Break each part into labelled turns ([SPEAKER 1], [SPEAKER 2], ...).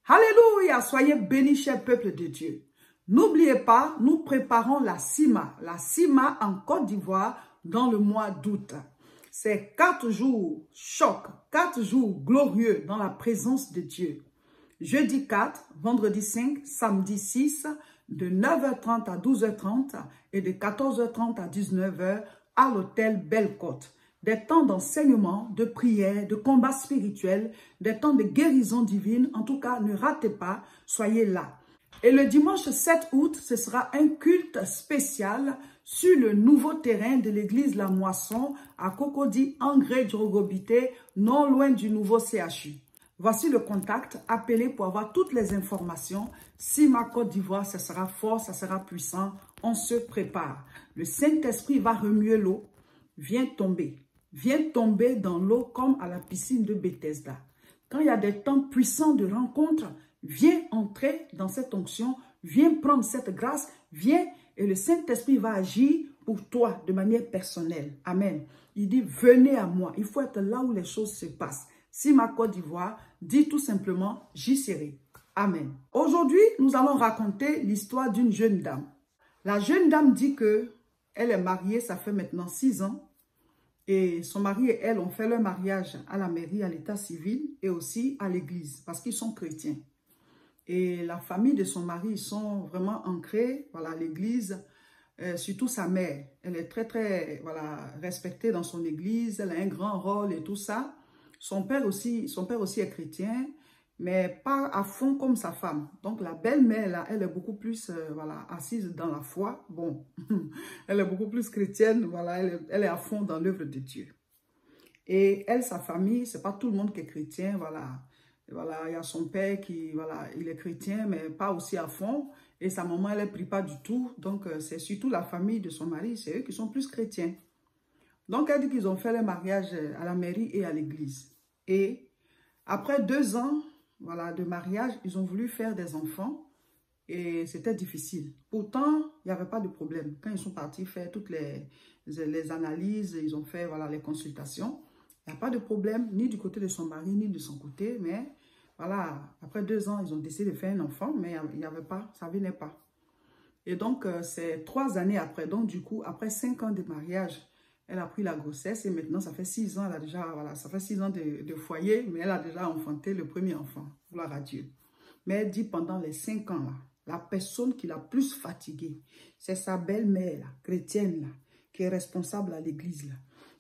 [SPEAKER 1] Alléluia, soyez bénis, cher peuple de Dieu. N'oubliez pas, nous préparons la CIMA en Côte d'Ivoire dans le mois d'août. C'est 4 jours choc, 4 jours glorieux dans la présence de Dieu. Jeudi 4, vendredi 5, samedi 6, de 9h30 à 12h30 et de 14h30 à 19h à l'hôtel Belle-Côte. Des temps d'enseignement, de prière, de combat spirituel, des temps de guérison divine. En tout cas, ne ratez pas, soyez là. Et le dimanche 7 août, ce sera un culte spécial sur le nouveau terrain de l'église La Moisson à Cocody, Angré Drogobité, non loin du nouveau CHU. Voici le contact, appelez pour avoir toutes les informations. CIMA Côte d'Ivoire, ça sera fort, ça sera puissant, on se prépare. Le Saint-Esprit va remuer l'eau, viens tomber dans l'eau comme à la piscine de Bethesda. Quand il y a des temps puissants de rencontre, viens entrer dans cette onction, viens prendre cette grâce, viens et le Saint-Esprit va agir pour toi de manière personnelle. Amen. Il dit, venez à moi. Il faut être là où les choses se passent. CIMA Côte d'Ivoire, dit tout simplement, j'y serai. Amen. Aujourd'hui, nous allons raconter l'histoire d'une jeune dame. La jeune dame dit que elle est mariée, ça fait maintenant 6 ans. Et son mari et elle ont fait leur mariage à la mairie, à l'état civil et aussi à l'église parce qu'ils sont chrétiens. Et la famille de son mari, ils sont vraiment ancrés, voilà, à l'église, surtout sa mère. Elle est très, voilà, respectée dans son église, elle a un grand rôle et tout ça. Son père aussi est chrétien, mais pas à fond comme sa femme. Donc la belle-mère, là, elle est beaucoup plus, voilà, assise dans la foi. Bon, elle est beaucoup plus chrétienne, voilà, elle est à fond dans l'œuvre de Dieu. Et elle, sa famille, c'est pas tout le monde qui est chrétien, voilà. Voilà, il y a son père qui, voilà, il est chrétien, mais pas aussi à fond. Et sa maman, elle ne prie pas du tout. Donc, c'est surtout la famille de son mari, c'est eux qui sont plus chrétiens. Donc, elle dit qu'ils ont fait le mariage à la mairie et à l'église. Et après 2 ans, voilà, de mariage, ils ont voulu faire des enfants. Et c'était difficile. Pourtant, il n'y avait pas de problème. Quand ils sont partis faire toutes les analyses, ils ont fait, voilà, les consultations. Il n'y a pas de problème, ni du côté de son mari, ni de son côté. Mais voilà, après 2 ans, ils ont décidé de faire un enfant, mais il n'y avait pas, ça ne venait pas. Et donc, c'est 3 années après. Donc, du coup, après 5 ans de mariage, elle a pris la grossesse. Et maintenant, ça fait 6 ans, elle a déjà, voilà, ça fait 6 ans de foyer, mais elle a déjà enfanté le premier enfant. Gloire à Dieu. Mais elle dit pendant les 5 ans, là, la personne qui l'a plus fatiguée, c'est sa belle-mère, là, chrétienne, là, qui est responsable à l'église, là,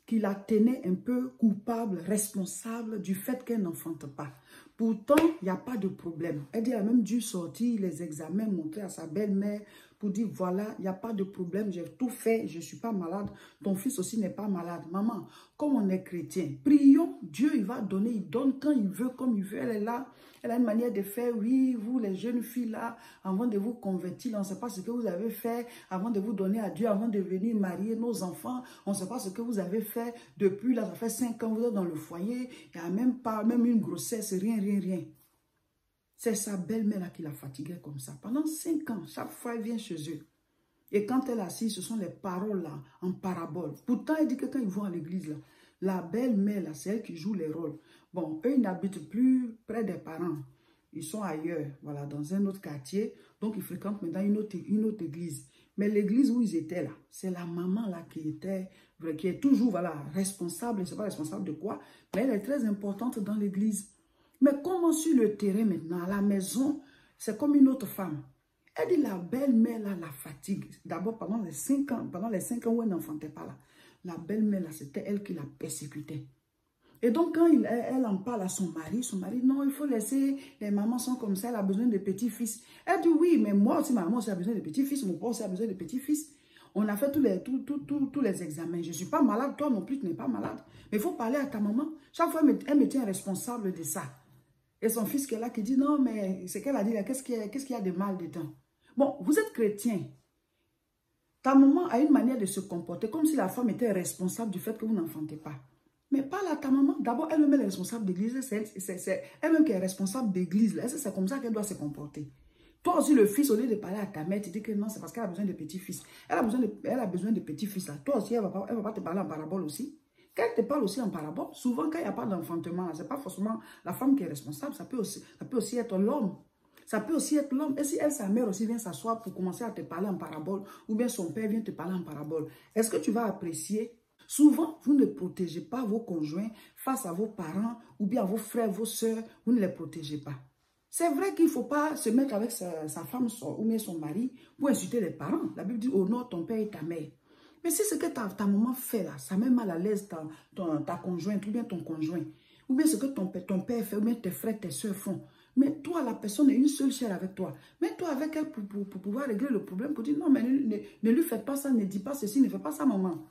[SPEAKER 1] qui la tenait un peu coupable, responsable du fait qu'elle n'enfante pas. Pourtant, il n'y a pas de problème. Elle dit, elle a même dû sortir les examens, montrer à sa belle-mère pour dire, voilà, il n'y a pas de problème, j'ai tout fait, je ne suis pas malade, ton fils aussi n'est pas malade. Maman, comme on est chrétien, prions, Dieu, il va donner, il donne quand il veut, comme il veut, elle est là. Elle a une manière de faire, oui, vous les jeunes filles là, avant de vous convertir, on ne sait pas ce que vous avez fait, avant de vous donner à Dieu, avant de venir marier nos enfants, on ne sait pas ce que vous avez fait depuis, là, ça fait 5 ans, vous êtes dans le foyer, il n'y a même pas, même une grossesse, rien. C'est sa belle-mère là qui la fatiguait comme ça. Pendant 5 ans, chaque fois elle vient chez eux. Et quand elle est assise, ce sont les paroles là, en parabole. Pourtant, elle dit que quand ils vont à l'église là, la belle-mère là, c'est elle qui joue les rôles. Bon, eux, ils n'habitent plus près des parents. Ils sont ailleurs, voilà, dans un autre quartier. Donc, ils fréquentent maintenant une autre église. Mais l'église où ils étaient là, c'est la maman là qui est toujours, voilà, responsable. Je ne sais pas responsable de quoi, mais elle est très importante dans l'église. Mais comment sur le terrain maintenant, à la maison, c'est comme une autre femme. Elle dit la belle-mère là la fatigue. D'abord pendant les 5 ans où elle n'enfantait pas là, la belle-mère là c'était elle qui la persécutait. Et donc quand elle en parle à son mari non, il faut laisser, les mamans sont comme ça, elle a besoin de petits-fils. Elle dit oui, mais moi aussi, ma maman aussi a besoin de petits-fils, mon père aussi a besoin de petits-fils. On a fait tous les examens. Je ne suis pas malade, toi non plus, tu n'es pas malade. Mais il faut parler à ta maman. Chaque fois, elle me tient responsable de ça. Et son fils qui est là qui dit non, mais ce qu'elle a dit là, qu'est-ce qu'il y a de mal dedans? Bon, vous êtes chrétien. Ta maman a une manière de se comporter comme si la femme était responsable du fait que vous n'enfantez pas. Mais pas là, ta maman. D'abord, elle-même est responsable d'église. C'est elle-même qui est responsable d'église. C'est comme ça qu'elle doit se comporter. Toi aussi, le fils, au lieu de parler à ta mère, tu dis que non, c'est parce qu'elle a besoin de petits-fils. Elle a besoin de petits-fils. Toi aussi, elle ne va pas te parler en parabole aussi. Qu'elle te parle aussi en parabole, souvent quand il n'y a pas d'enfantement, ce n'est pas forcément la femme qui est responsable, ça peut aussi être l'homme. Ça peut aussi être l'homme. Et si elle, sa mère aussi vient s'asseoir pour commencer à te parler en parabole, ou bien son père vient te parler en parabole, est-ce que tu vas apprécier? Souvent, vous ne protégez pas vos conjoints face à vos parents, ou bien à vos frères, vos soeurs, vous ne les protégez pas. C'est vrai qu'il ne faut pas se mettre avec sa femme ou bien son mari pour insulter les parents. La Bible dit, honore ton père et ta mère. Mais si ce que ta maman fait là, ça met mal à l'aise ta conjointe, ou bien ton conjoint, ou bien ce que ton père fait, ou bien tes frères, tes soeurs font, mais toi, la personne est une seule chair avec toi. Mets-toi avec elle pour pouvoir régler le problème, pour dire non, mais ne lui faites pas ça, ne dis pas ceci, ne fais pas ça, maman.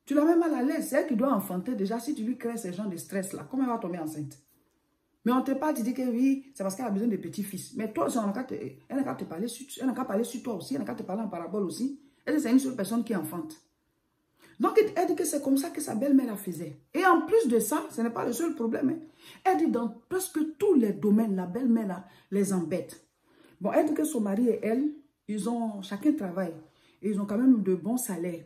[SPEAKER 1] Tu la mets mal à l'aise, c'est elle qui doit enfanter déjà. Si tu lui crées ces gens de stress là, comment elle va tomber enceinte? Mais on ne te parle, tu dis que oui, c'est parce qu'elle a besoin de petits-fils. Mais toi, elle n'a qu'à te parler sur toi aussi, elle n'a qu'à te parler en parabole aussi. Elle, c'est une seule personne qui enfante. Donc, elle dit que c'est comme ça que sa belle-mère la faisait. Et en plus de ça, ce n'est pas le seul problème. Hein. Elle dit dans presque tous les domaines, la belle-mère les embête. Bon, elle dit que son mari et elle, chacun travaille. Et ils ont quand même de bons salaires.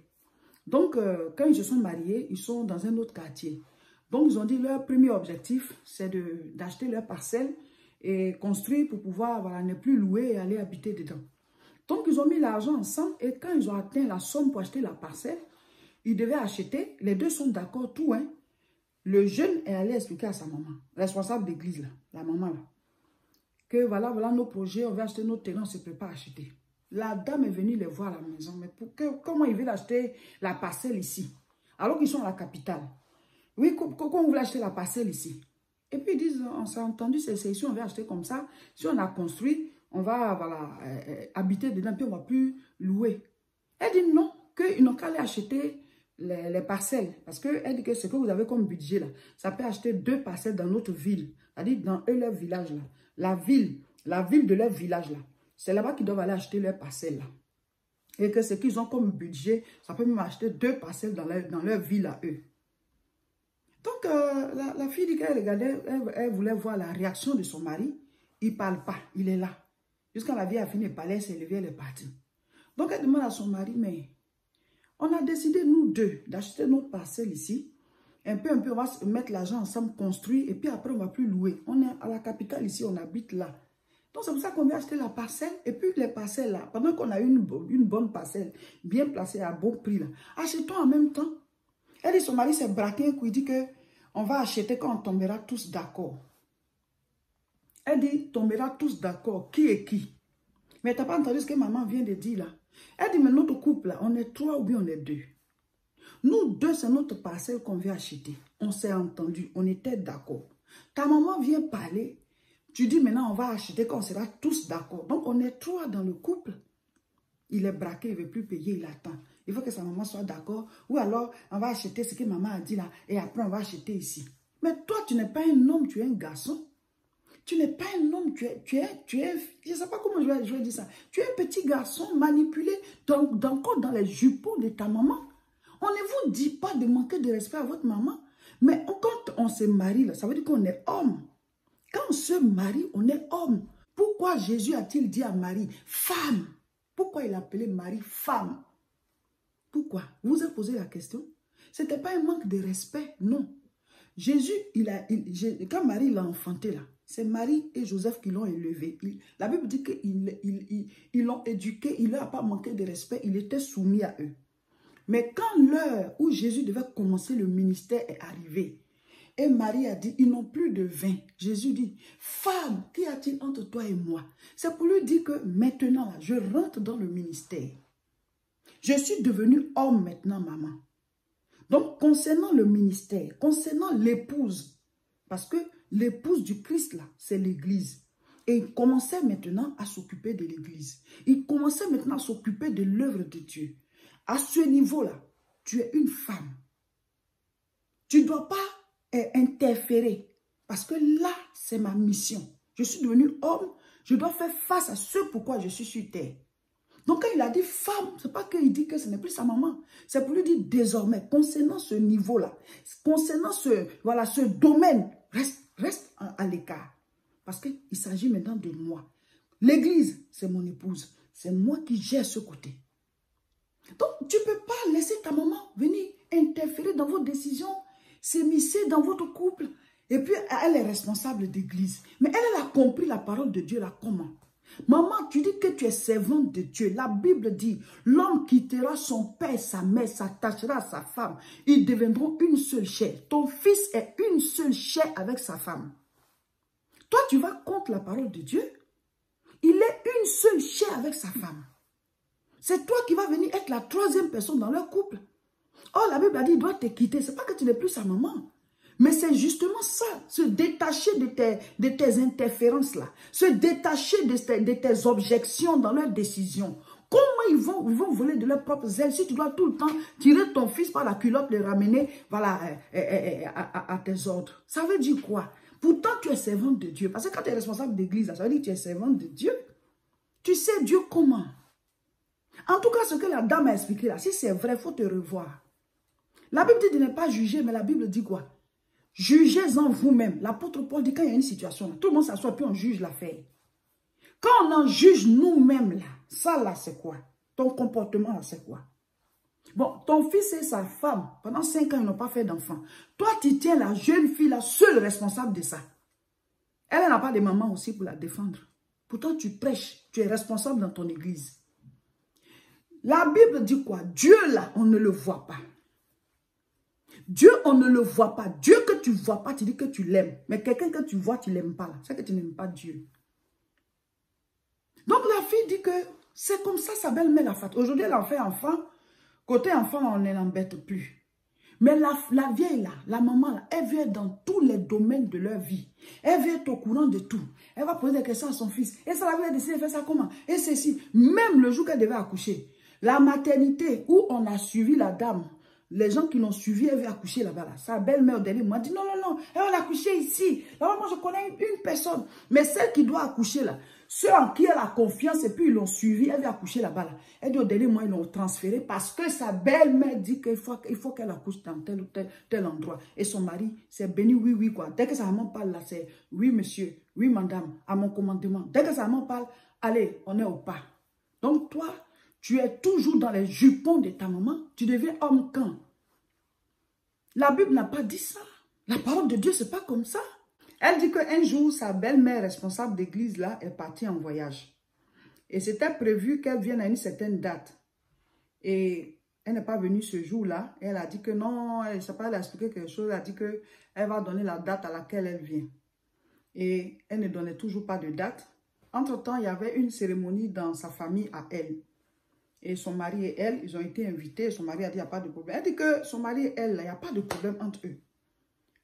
[SPEAKER 1] Donc, quand ils se sont mariés, ils sont dans un autre quartier. Donc, ils ont dit leur premier objectif, c'est d'acheter leur parcelle et construire pour pouvoir ne plus louer et aller habiter dedans. Donc, ils ont mis l'argent ensemble et quand ils ont atteint la somme pour acheter la parcelle, ils devaient acheter, les deux sont d'accord, tout, hein. Le jeune est allé expliquer à sa maman, responsable d'église, là, la maman, là, que voilà nos projets, on va acheter notre terrain, on se prépare à acheter. La dame est venue les voir à la maison, mais comment ils veulent acheter la parcelle ici, alors qu'ils sont à la capitale? Oui, comment vous voulez acheter la parcelle ici? Et puis ils disent, on s'est entendu, c'est ici, on va acheter comme ça. Si on a construit, on va habiter dedans, puis on ne va plus louer. Elle dit non, qu'ils n'ont qu'à aller acheter les parcelles. Parce qu'elle dit que ce que vous avez comme budget, là, ça peut acheter 2 parcelles dans notre ville. C'est-à-dire dans leur village, là. La ville de leur village, là. C'est là-bas qu'ils doivent aller acheter leurs parcelles, là. Et que ce qu'ils ont comme budget, ça peut même acheter 2 parcelles dans leur ville à eux. Donc, la fille dit qu'elle regardait, elle voulait voir la réaction de son mari. Il ne parle pas, il est là. Jusqu'à la vie a fini de parler, elle s'est levée, elle est partie. Donc, elle demande à son mari, mais on a décidé, nous deux, d'acheter notre parcelle ici. Un peu, on va se mettre l'argent ensemble, construire, et puis après, on ne va plus louer. On est à la capitale ici, on habite là. Donc, c'est pour ça qu'on vient acheter la parcelle. Et puis, les parcelles là, pendant qu'on a une bonne parcelle, bien placée à bon prix là, achetons en même temps. Elle dit, son mari s'est braqué un coup, il dit que on va acheter quand on tombera tous d'accord. Elle dit, tombera tous d'accord, qui est qui? Mais tu n'as pas entendu ce que maman vient de dire là. Elle dit, mais notre couple là, on est 3 ou bien on est 2. Nous 2, c'est notre parcelle qu'on vient acheter. On s'est entendu, on était d'accord. Ta maman vient parler, tu dis maintenant on va acheter quand on sera tous d'accord. Donc on est 3 dans le couple. Il est braqué, il ne veut plus payer, il attend. Il faut que sa maman soit d'accord. Ou alors, on va acheter ce que maman a dit là. Et après, on va acheter ici. Mais toi, tu n'es pas un homme, tu es un garçon. Tu n'es pas un homme, tu es je ne sais pas comment je vais dire ça. Tu es un petit garçon manipulé encore dans les jupons de ta maman. On ne vous dit pas de manquer de respect à votre maman. Mais quand on se marie, là, ça veut dire qu'on est homme. Quand on se marie, on est homme. Pourquoi Jésus a-t-il dit à Marie, femme? Pourquoi il a appelé Marie femme? Pourquoi? Vous vous êtes posé la question? Ce n'était pas un manque de respect, non. Jésus, quand Marie l'a enfanté là, c'est Marie et Joseph qui l'ont élevé. La Bible dit qu'ils l'ont éduqué, il ne leur a pas manqué de respect, il était soumis à eux. Mais quand l'heure où Jésus devait commencer le ministère est arrivée, et Marie a dit, ils n'ont plus de vin. Jésus dit, femme, qu'y a-t-il entre toi et moi? C'est pour lui dire que maintenant, je rentre dans le ministère. Je suis devenu homme maintenant, maman. Donc, concernant le ministère, concernant l'épouse, parce que l'épouse du Christ, là, c'est l'église. Et il commençait maintenant à s'occuper de l'église. Il commençait maintenant à s'occuper de l'œuvre de Dieu. À ce niveau-là, tu es une femme. Tu ne dois pas interférer. Parce que là, c'est ma mission. Je suis devenu homme. Je dois faire face à ce pourquoi je suis sur terre. Donc, quand il a dit femme, ce n'est pas qu'il dit que ce n'est plus sa maman. C'est pour lui dire désormais, concernant ce niveau-là, concernant ce domaine, reste à l'écart. Parce qu'il s'agit maintenant de moi. L'église, c'est mon épouse. C'est moi qui gère ce côté. Donc, tu ne peux pas laisser ta maman venir interférer dans vos décisions. s'immiscer dans votre couple. Et puis, elle est responsable d'église. Mais elle a compris la parole de Dieu là comment? Maman, tu dis que tu es servante de Dieu. La Bible dit, l'homme quittera son père et sa mère, s'attachera à sa femme. Ils deviendront une seule chair. Ton fils est une seule chair avec sa femme. Toi, tu vas contre la parole de Dieu. Il est une seule chair avec sa femme. C'est toi qui vas venir être la troisième personne dans leur couple. Oh, la Bible a dit, il doit te quitter. Ce n'est pas que tu n'es plus sa maman. Mais c'est justement ça, se détacher de tes interférences-là, se détacher de tes objections dans leurs décisions. Comment ils vont voler de leurs propres ailes si tu dois tout le temps tirer ton fils par la culotte, le ramener voilà, à tes ordres? Ça veut dire quoi? Pourtant, tu es servante de Dieu. Parce que quand tu es responsable d'église, ça veut dire que tu es servante de Dieu. Tu sais Dieu comment? En tout cas, ce que la dame a expliqué là, si c'est vrai, il faut te revoir. La Bible dit de ne pas juger, mais la Bible dit quoi? Jugez-en vous-même. L'apôtre Paul dit quand il y a une situation, tout le monde s'assoit puis on juge l'affaire. Quand on en juge nous-mêmes là, ça là c'est quoi? Ton comportement là c'est quoi? Bon, ton fils et sa femme, pendant 5 ans, ils n'ont pas fait d'enfant. Toi, tu tiens la jeune fille la seule responsable de ça. Elle n'a pas de maman aussi pour la défendre. Pourtant, tu prêches, tu es responsable dans ton église. La Bible dit quoi? Dieu là, on ne le voit pas. Dieu, on ne le voit pas. Dieu que tu ne vois pas, tu dis que tu l'aimes. Mais quelqu'un que tu vois, tu ne l'aimes pas. C'est que tu n'aimes pas Dieu. Donc la fille dit que c'est comme ça sa belle-mère l'a fait. Aujourd'hui, elle en fait enfant. Côté enfant, on ne l'embête plus. Mais la vieille là, la maman là, elle vient dans tous les domaines de leur vie. Elle vient être au courant de tout. Elle va poser des questions à son fils. Et ça va décider de faire ça comment? Et ceci. Même le jour qu'elle devait accoucher. La maternité où on a suivi la dame. Les gens qui l'ont suivi, elle veut accoucher là-bas. Là. Sa belle-mère au dernier m'a dit non, non, non, elle va l'accoucher ici. Là, moi, je connais une personne. Mais celle qui doit accoucher là, ceux en qui elle a confiance et puis ils l'ont suivi, elle veut accoucher là-bas. Là. Elle dit au dernier mois, ils l'ont transféré parce que sa belle-mère dit qu'il faut qu'elle accouche dans tel ou tel endroit. Et son mari, c'est béni, oui, oui, quoi. Dès que sa maman parle là, c'est oui, monsieur, oui, madame, à mon commandement. Dès que sa maman parle, allez, on est au pas. Donc toi, tu es toujours dans les jupons de ta maman. Tu deviens homme quand? La Bible n'a pas dit ça. La parole de Dieu, c'est pas comme ça. Elle dit qu'un jour, sa belle-mère responsable d'église là est partie en voyage. Et c'était prévu qu'elle vienne à une certaine date. Et elle n'est pas venue ce jour-là. Elle a dit que non, elle ne sait pas, elle a expliqué quelque chose. Elle a dit qu'elle va donner la date à laquelle elle vient. Et elle ne donnait toujours pas de date. Entre-temps, il y avait une cérémonie dans sa famille à elle. Et son mari et elle, ils ont été invités. Son mari a dit, il n'y a pas de problème. Elle dit que son mari et elle, il n'y a pas de problème entre eux.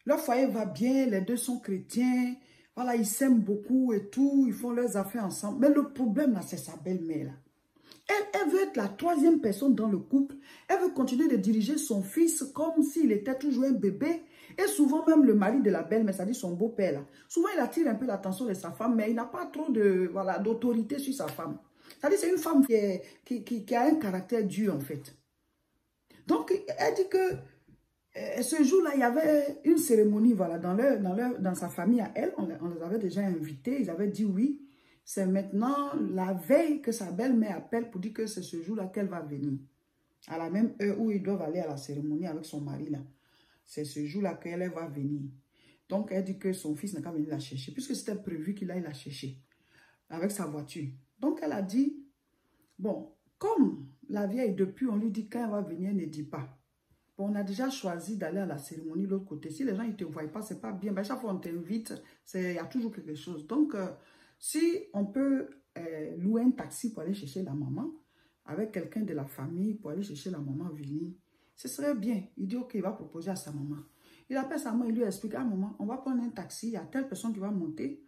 [SPEAKER 1] Leur foyer va bien, les deux sont chrétiens. Voilà, ils s'aiment beaucoup et tout. Ils font leurs affaires ensemble. Mais le problème, là, c'est sa belle-mère, là. Elle veut être la troisième personne dans le couple. Elle veut continuer de diriger son fils comme s'il était toujours un bébé. Et souvent, même le mari de la belle-mère, c'est-à-dire son beau-père, là. Souvent, il attire un peu l'attention de sa femme, mais il n'a pas trop d'autorité sur sa femme. C'est-à-dire c'est une femme qui a un caractère dur en fait. Donc, elle dit que ce jour-là, il y avait une cérémonie voilà, dans sa famille à elle. On les avait déjà invités. Ils avaient dit oui. C'est maintenant la veille que sa belle-mère appelle pour dire que c'est ce jour-là qu'elle va venir. À la même heure où ils doivent aller à la cérémonie avec son mari là. C'est ce jour-là qu'elle va venir. Donc, elle dit que son fils n'a qu'à venir la chercher. Puisque c'était prévu qu'il aille la chercher avec sa voiture. Donc, elle a dit, bon, comme la vieille, depuis, on lui dit quand elle va venir, ne dit pas. Bon, on a déjà choisi d'aller à la cérémonie de l'autre côté. Si les gens ne te voient pas, c'est pas bien. Ben, chaque fois on t'invite, il y a toujours quelque chose. Donc, si on peut louer un taxi pour aller chercher la maman, avec quelqu'un de la famille pour aller chercher la maman venir, ce serait bien. Il dit, ok, il va proposer à sa maman. Il appelle sa maman, il lui explique, ah maman, on va prendre un taxi, il y a telle personne qui va monter.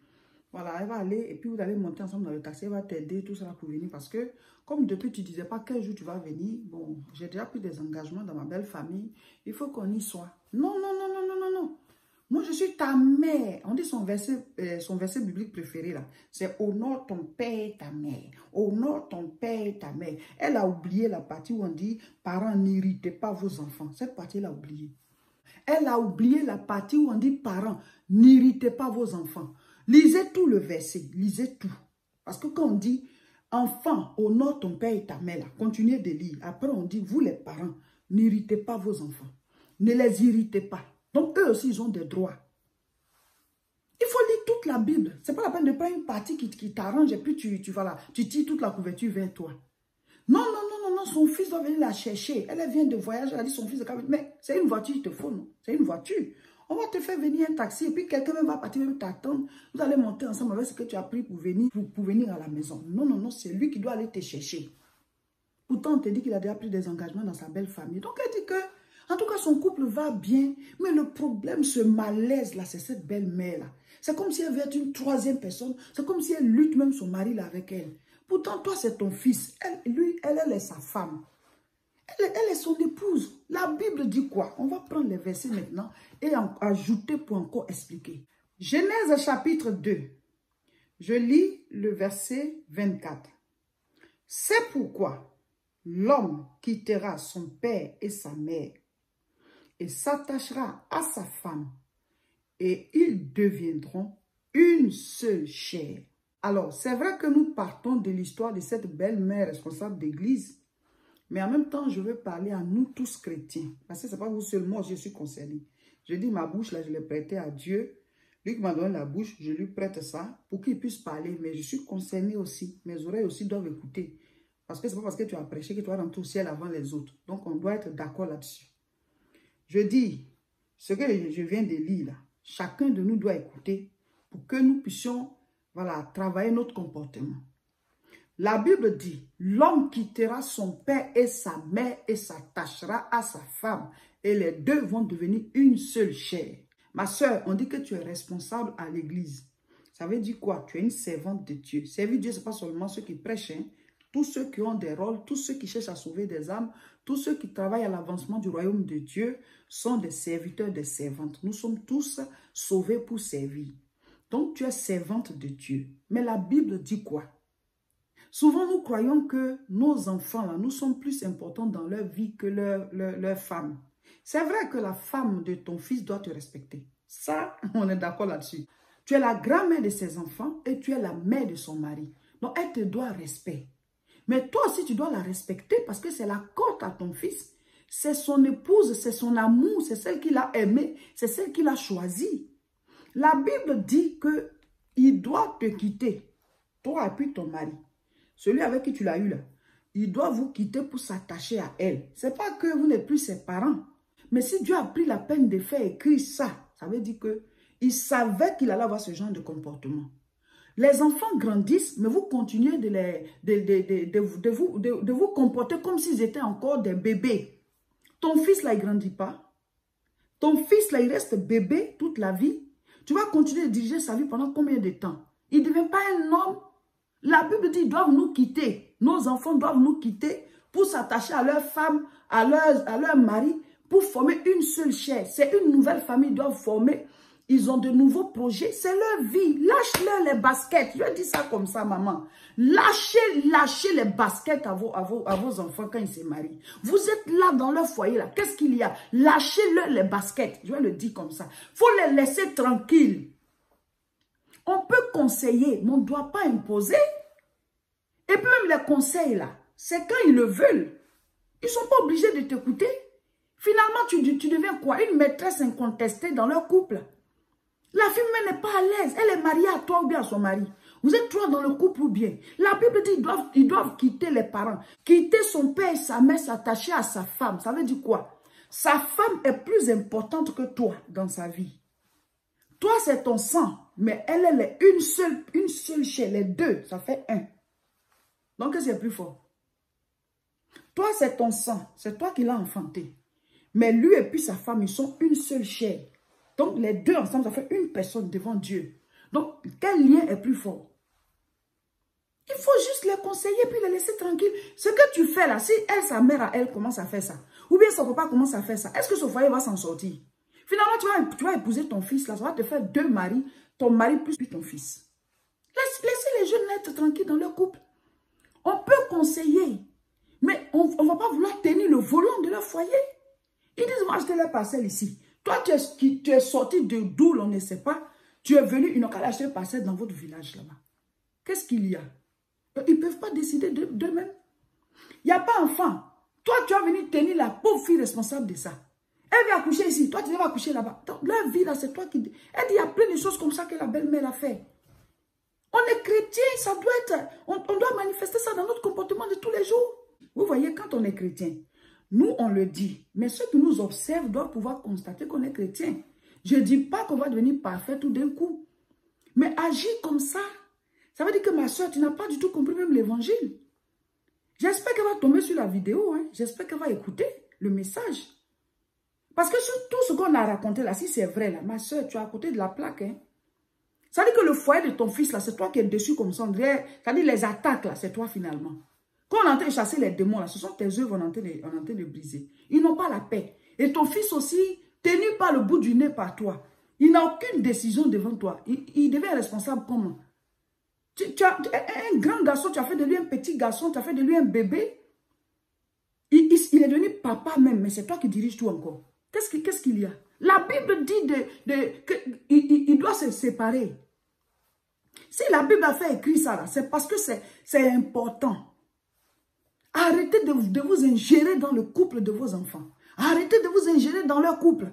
[SPEAKER 1] Voilà, elle va aller et puis vous allez monter ensemble dans le taxi, elle va t'aider, tout ça pour venir. Parce que, comme depuis tu ne disais pas quel jour tu vas venir, bon, j'ai déjà pris des engagements dans ma belle famille, il faut qu'on y soit. Non, non, non, non, non, non, non. Moi, je suis ta mère. On dit son verset biblique préféré là. C'est honore ton père et ta mère. Honore ton père et ta mère. Elle a oublié la partie où on dit, parents, n'irritez pas vos enfants. Cette partie, elle a oublié. Elle a oublié la partie où on dit, parents, n'irritez pas vos enfants. Lisez tout le verset, lisez tout. Parce que quand on dit, enfant, honore ton père et ta mère, là, continuez de lire. Après, on dit, vous les parents, n'irritez pas vos enfants. Ne les irritez pas. Donc, eux aussi, ils ont des droits. Il faut lire toute la Bible. Ce n'est pas la peine de prendre une partie qui t'arrange et puis tu tires toute la couverture vers toi. Non, non, non, non, non, son fils doit venir la chercher. Elle vient de voyage, elle a dit son fils de Cameroun. Mais c'est une voiture, il te faut, non? C'est une voiture. On va te faire venir un taxi et puis quelqu'un même va partir, même t'attendre. Vous allez monter ensemble avec ce que tu as pris pour venir à la maison. Non, non, non, c'est lui qui doit aller te chercher. Pourtant, on te dit qu'il a déjà pris des engagements dans sa belle famille. Donc, elle dit que, en tout cas, son couple va bien. Mais le problème, ce malaise là, c'est cette belle-mère là. C'est comme si elle veut être une troisième personne. C'est comme si elle lutte même son mari là avec elle. Pourtant, toi, c'est ton fils. Elle est sa femme. Elle est son épouse. La Bible dit quoi? On va prendre les versets maintenant et en ajouter pour encore expliquer. Genèse chapitre 2. Je lis le verset 24. C'est pourquoi l'homme quittera son père et sa mère et s'attachera à sa femme et ils deviendront une seule chair. Alors, c'est vrai que nous partons de l'histoire de cette belle-mère responsable d'église, mais en même temps, je veux parler à nous tous chrétiens, parce que ce n'est pas vous seulement, je suis concerné. Je dis ma bouche, là, je l'ai prêtée à Dieu. Lui qui m'a donné la bouche, je lui prête ça pour qu'il puisse parler, mais je suis concerné aussi. Mes oreilles aussi doivent écouter. Parce que ce n'est pas parce que tu as prêché que tu vas rentrer au ciel avant les autres. Donc, on doit être d'accord là-dessus. Je dis, ce que je viens de lire, là, chacun de nous doit écouter pour que nous puissions, voilà, travailler notre comportement. La Bible dit, l'homme quittera son père et sa mère et s'attachera à sa femme. Et les deux vont devenir une seule chair. Ma soeur, on dit que tu es responsable à l'église. Ça veut dire quoi? Tu es une servante de Dieu. Servir Dieu, ce n'est pas seulement ceux qui prêchent, hein. Tous ceux qui ont des rôles, tous ceux qui cherchent à sauver des âmes, tous ceux qui travaillent à l'avancement du royaume de Dieu sont des serviteurs, des servantes. Nous sommes tous sauvés pour servir. Donc, tu es servante de Dieu. Mais la Bible dit quoi? Souvent, nous croyons que nos enfants, là, nous sommes plus importants dans leur vie que leur femme. C'est vrai que la femme de ton fils doit te respecter. Ça, on est d'accord là-dessus. Tu es la grand-mère de ses enfants et tu es la mère de son mari. Donc, elle te doit respect. Mais toi aussi, tu dois la respecter parce que c'est la côte à ton fils. C'est son épouse, c'est son amour, c'est celle qu'il a aimée, c'est celle qu'il a choisie. La Bible dit qu'il doit te quitter, toi et puis ton mari. Celui avec qui tu l'as eu là, il doit vous quitter pour s'attacher à elle. Ce n'est pas que vous n'êtes plus ses parents. Mais si Dieu a pris la peine de faire écrire ça, ça veut dire qu'il savait qu'il allait avoir ce genre de comportement. Les enfants grandissent, mais vous continuez de vous comporter comme s'ils étaient encore des bébés. Ton fils là, il ne grandit pas. Ton fils là, il reste bébé toute la vie. Tu vas continuer de diriger sa vie pendant combien de temps? Il ne devient pas un homme. La Bible dit, ils doivent nous quitter. Nos enfants doivent nous quitter pour s'attacher à leur femme, à leur mari, pour former une seule chair. C'est une nouvelle famille, ils doivent former. Ils ont de nouveaux projets. C'est leur vie. Lâche-leur les baskets. Je dis ça comme ça, maman. Lâchez les baskets à vos enfants quand ils se marient. Vous êtes là dans leur foyer. Là. Qu'est-ce qu'il y a? Lâchez-leur les baskets. Je vais le dire comme ça. Il faut les laisser tranquilles. On peut conseiller, mais on ne doit pas imposer. Et puis même les conseils, là, c'est quand ils le veulent. Ils ne sont pas obligés de t'écouter. Finalement, tu deviens quoi? Une maîtresse incontestée dans leur couple. La fille même n'est pas à l'aise. Elle est mariée à toi ou bien à son mari. Vous êtes trois dans le couple ou bien. La Bible dit qu'ils doivent quitter les parents. Quitter son père et sa mère, s'attacher à sa femme. Ça veut dire quoi? Sa femme est plus importante que toi dans sa vie. Toi, c'est ton sang. Mais elle est une seule chair. Les deux, ça fait un. Donc, c'est plus fort. Toi, c'est ton sang. C'est toi qui l'as enfanté. Mais lui et puis sa femme, ils sont une seule chair. Donc, les deux ensemble, ça fait une personne devant Dieu. Donc, quel lien est plus fort? Il faut juste les conseiller puis les laisser tranquilles. Ce que tu fais là, si elle, sa mère à elle, commence à faire ça, ou bien son papa commence à faire ça, est-ce que ce foyer va s'en sortir? Finalement, tu vas épouser ton fils là, ça va te faire deux maris, ton mari plus ton fils. Laissez les jeunes être tranquilles dans leur couple. On peut conseiller, mais on ne va pas vouloir tenir le volant de leur foyer. Ils disent, moi, je te l'ai parcelle ici. Toi, tu es sorti de d'où l'on ne sait pas. Tu es venu, ils n'ont qu'à acheter une parcelle dans votre village là-bas. Qu'est-ce qu'il y a? Ils ne peuvent pas décider d'eux-mêmes. Il n'y a pas enfant. Toi, tu as venu tenir la pauvre fille responsable de ça. Elle vient accoucher ici. Toi, tu vas accoucher là-bas. Leur vie, là, c'est toi qui... Elle dit, il y a plein de choses comme ça que la belle-mère a fait. On est chrétien, ça doit être... On doit manifester ça dans notre comportement de tous les jours. Vous voyez, quand on est chrétien, nous, on le dit. Mais ceux qui nous observent doivent pouvoir constater qu'on est chrétien. Je ne dis pas qu'on va devenir parfait tout d'un coup. Mais agir comme ça, ça veut dire que ma soeur, tu n'as pas du tout compris même l'évangile. J'espère qu'elle va tomber sur la vidéo. Hein. J'espère qu'elle va écouter le message. Parce que sur tout ce qu'on a raconté là, si c'est vrai, là, ma soeur, tu es à côté de la plaque. Hein. Ça veut dire que le foyer de ton fils, là, c'est toi qui es dessus comme ça. C'est-à-dire les attaques, là, c'est toi finalement. Quand on est en train de chasser les démons, là, ce sont tes œuvres, on est en train de briser. Ils n'ont pas la paix. Et ton fils aussi, tenu par le bout du nez par toi. Il n'a aucune décision devant toi. Il devient responsable comment? Tu as un grand garçon, tu as fait de lui un petit garçon, tu as fait de lui un bébé. Il est devenu papa même, mais c'est toi qui diriges tout encore. Qu'est-ce qu'il y a? La Bible dit qu'il doit se séparer. Si la Bible a fait écrire ça, c'est parce que c'est important. Arrêtez de vous ingérer dans le couple de vos enfants. Arrêtez de vous ingérer dans leur couple.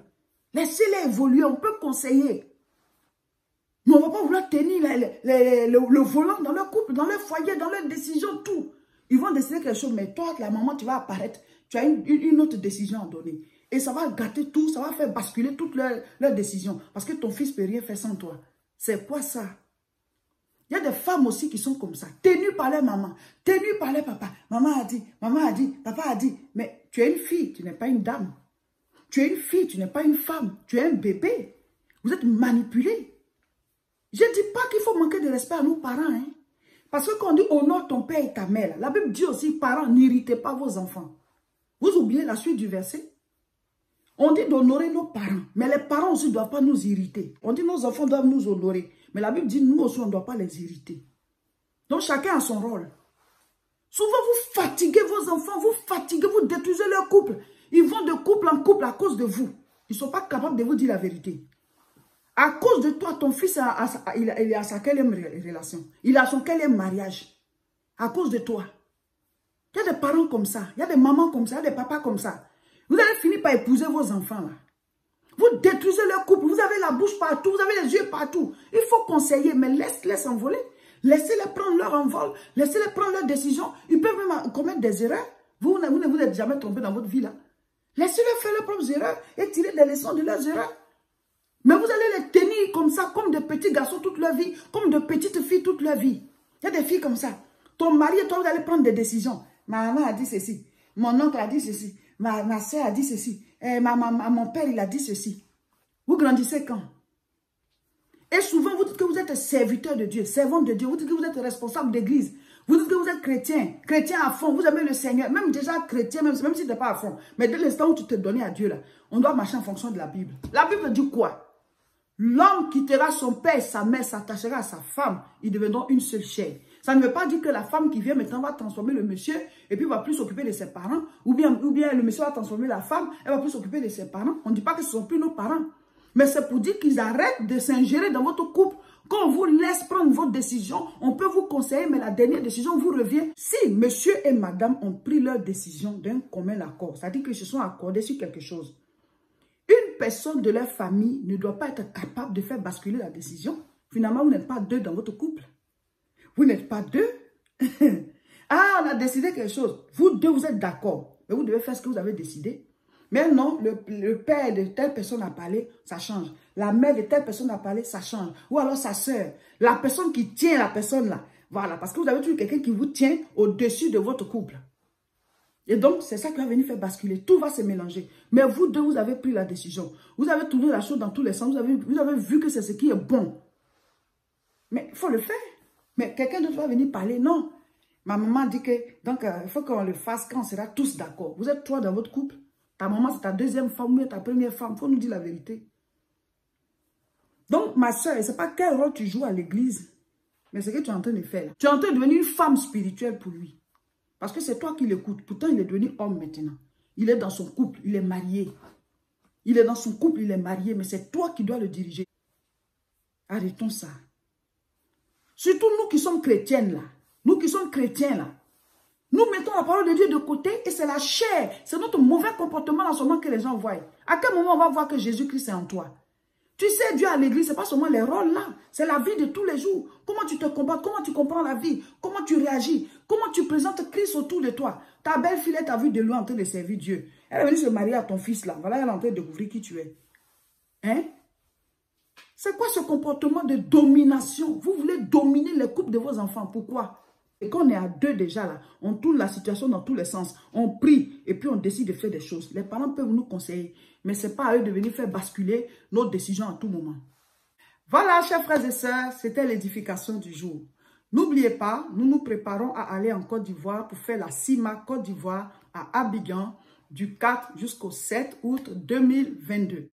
[SPEAKER 1] Laissez-les évoluer, on peut conseiller. Mais on ne va pas vouloir tenir le volant dans leur couple, dans leur foyer, dans leurs décisions, tout. Ils vont décider quelque chose, mais toi, la maman, tu vas apparaître. Tu as une autre décision à donner. Et ça va gâter tout, ça va faire basculer toutes leurs décisions. Parce que ton fils ne peut rien faire sans toi. C'est quoi ça? Il y a des femmes aussi qui sont comme ça, tenues par leur maman, tenues par leur papa. Maman a dit, papa a dit. Mais tu es une fille, tu n'es pas une dame. Tu es une fille, tu n'es pas une femme. Tu es un bébé. Vous êtes manipulés. Je ne dis pas qu'il faut manquer de respect à nos parents. Hein? Parce que quand on dit honore ton père et ta mère, la Bible dit aussi, parents, n'irritez pas vos enfants. Vous oubliez la suite du verset? On dit d'honorer nos parents. Mais les parents aussi ne doivent pas nous irriter. On dit nos enfants doivent nous honorer. Mais la Bible dit, nous aussi, on ne doit pas les irriter. Donc, chacun a son rôle. Souvent, vous fatiguez vos enfants, vous fatiguez, vous détruisez leur couple. Ils vont de couple en couple à cause de vous. Ils ne sont pas capables de vous dire la vérité. À cause de toi, ton fils, il est à sa quelle relation? Il est à son quel mariage? À cause de toi. Il y a des parents comme ça. Il y a des mamans comme ça. Il y a des papas comme ça. Vous allez finir par épouser vos enfants là. Vous détruisez leur couple. Vous avez la bouche partout. Vous avez les yeux partout. Il faut conseiller, mais laissez-les s'envoler. Laissez-les prendre leur envol. Laissez-les prendre leurs décisions. Ils peuvent même commettre des erreurs. Vous ne vous êtes jamais trompé dans votre vie là. Laissez-les faire leurs propres erreurs et tirer des leçons de leurs erreurs. Mais vous allez les tenir comme ça, comme de petits garçons toute leur vie, comme de petites filles toute leur vie. Il y a des filles comme ça. Ton mari et toi, vous allez prendre des décisions. Ma maman a dit ceci. Mon oncle a dit ceci. Ma soeur a dit ceci. Mon père, il a dit ceci. Vous grandissez quand? Et souvent, vous dites que vous êtes serviteur de Dieu, servant de Dieu. Vous dites que vous êtes responsable d'église. Vous dites que vous êtes chrétien, chrétien à fond. Vous aimez le Seigneur. Même déjà chrétien, même si tu n'es pas à fond. Mais dès l'instant où tu te donnes à Dieu, là, on doit marcher en fonction de la Bible. La Bible dit quoi? L'homme quittera son père et sa mère, s'attachera à sa femme. Ils deviendront une seule chair. Ça ne veut pas dire que la femme qui vient maintenant va transformer le monsieur et puis va plus s'occuper de ses parents. Ou bien le monsieur va transformer la femme, elle va plus s'occuper de ses parents. On ne dit pas que ce ne sont plus nos parents. Mais c'est pour dire qu'ils arrêtent de s'ingérer dans votre couple. Quand on vous laisse prendre votre décision, on peut vous conseiller, mais la dernière décision vous revient. Si monsieur et madame ont pris leur décision d'un commun accord, c'est-à-dire qu'ils se sont accordés sur quelque chose, une personne de leur famille ne doit pas être capable de faire basculer la décision. Finalement, vous n'êtes pas deux dans votre couple. Vous n'êtes pas deux. Ah, on a décidé quelque chose. Vous deux, vous êtes d'accord. Mais vous devez faire ce que vous avez décidé. Mais non, le père de telle personne a parlé, ça change. La mère de telle personne a parlé, ça change. Ou alors sa soeur. La personne qui tient la personne là. Voilà, parce que vous avez toujours quelqu'un qui vous tient au-dessus de votre couple. Et donc, c'est ça qui va venir faire basculer. Tout va se mélanger. Mais vous deux, vous avez pris la décision. Vous avez tourné la chose dans tous les sens. Vous avez vu que c'est ce qui est bon. Mais il faut le faire. Mais quelqu'un d'autre va venir parler. Non. Ma maman dit que, donc, il faut qu'on le fasse quand on sera tous d'accord. Vous êtes trois dans votre couple. Ta maman, c'est ta deuxième femme ou ta première femme. Il faut nous dire la vérité. Donc, ma soeur, je ne sais pas quel rôle tu joues à l'église. Mais c'est ce que tu es en train de faire là. Tu es en train de devenir une femme spirituelle pour lui. Parce que c'est toi qui l'écoutes. Pourtant, il est devenu homme maintenant. Il est dans son couple, il est marié. Il est dans son couple, il est marié. Mais c'est toi qui dois le diriger. Arrêtons ça. Surtout nous qui sommes chrétiennes là. Nous qui sommes chrétiens là. Nous mettons la parole de Dieu de côté et c'est la chair. C'est notre mauvais comportement dans ce moment que les gens voient. À quel moment on va voir que Jésus-Christ est en toi? Tu sais, Dieu à l'église, ce n'est pas seulement les rôles là. C'est la vie de tous les jours. Comment tu te comportes, comment tu comprends la vie, comment tu réagis, comment tu présentes Christ autour de toi. Ta belle-fille, elle t'a vu de loin en train de servir Dieu. Elle est venue se marier à ton fils là. Voilà, elle est en train de découvrir qui tu es. Hein? C'est quoi ce comportement de domination? Vous voulez dominer les couples de vos enfants. Pourquoi? Et quand on est à deux déjà là, on tourne la situation dans tous les sens. On prie et puis on décide de faire des choses. Les parents peuvent nous conseiller, mais ce n'est pas à eux de venir faire basculer nos décisions à tout moment. Voilà, chers frères et sœurs, c'était l'édification du jour. N'oubliez pas, nous nous préparons à aller en Côte d'Ivoire pour faire la CIMA Côte d'Ivoire à Abidjan du 4 jusqu'au 7 août 2022.